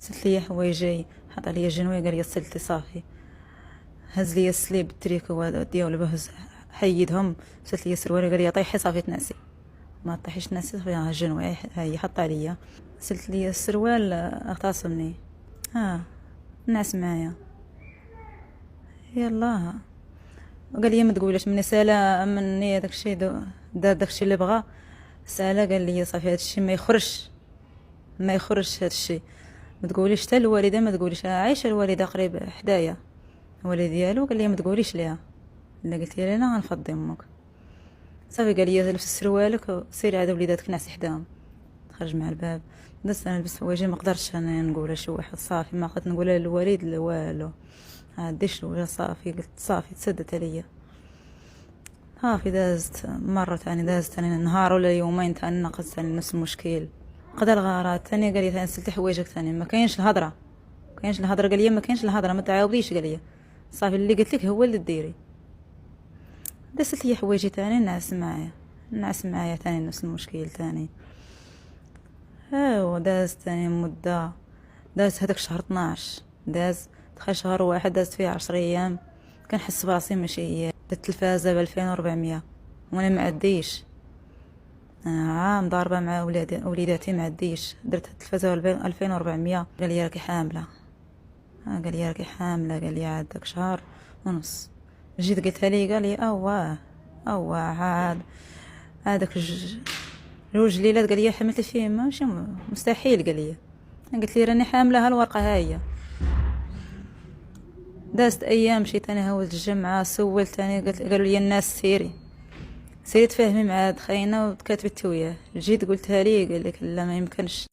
سلت لي حوايجي، حط عليا جنويه، قال لي سلتي صافي. هز لي السليب التريكو ديالو بهز حيدهم. سلت لي السروال، قال لي طيحي صافي تنعسي. ما طيحيش تنعسي صافي، ها الجنويه هي حط عليا. سلت لي السروال، اغتصبني. ها نعس معايا. يلا وقال لي ما تقولش مني سالا مني داكشي دار داكشي اللي بغا. سالا قال لي صافي هادشي ما يخرجش، ما يخرجش هادشي. ما تقوليش حتى الوالده، ما تقوليش عايشه الوالده قريب حدايا، الوالد ديالو. قال لي ما تقوليش ليها، الا قلتي لي انا غنفضي امك. صافي قال لي لبس سروالك وسيري عاد وليداتك نعسي حداهم. خرج مع الباب. دزت انا لبست حوايجي، ما قدرتش انا نقولها شي واحد صافي، ما قدرت نقولها للوالد لا والو. عاديش الوجه صافي، قلت صافي تسدت عليا. صافي دازت مرة تاني، دازت تاني نهار ولا يومين تاني، نقص تاني نفس المشكل. قدر الغارات تاني قال لي ثاني سلتي حوايجك تاني، ما كاينش الهضره، ما كاينش الهضره. قال لي ما كاينش الهضره، ما تعاوديش. قال لي صافي اللي قلت لك هو اللي ديري. دازت لي حوايجي تاني، نعس معايا، نعس معايا تاني نفس المشكل تاني. ايوا دازت تاني مده، داز هذاك شهر 12، داز دخل شهر واحد، دازت فيه 10 ايام. كنحس براسي ماشي هي. التلفازه ب 2400 وانا ما عديش. انا عام ضاربه مع وليداتي ما عديش. درت التلفازه 2400. قال لي راكي حامله، قال لي راكي حامله، قال لي عاد داك شهر ونص. جيت قلتها لي، قال لي اواه اواه هذاك جوج ليلات. قال لي حملت فيه، ماشي مستحيل. قال لي، قلت لي راني حامله، ها الورقه ها هي. دازت ايام، مشيت انا هوز الجمعه، سولت ثاني، قالوا لي الناس سيري سيري تفاهمي مع هاد خاينه وكاتبت وياه. جيت قلتها لي، قال لك لا ما يمكنش.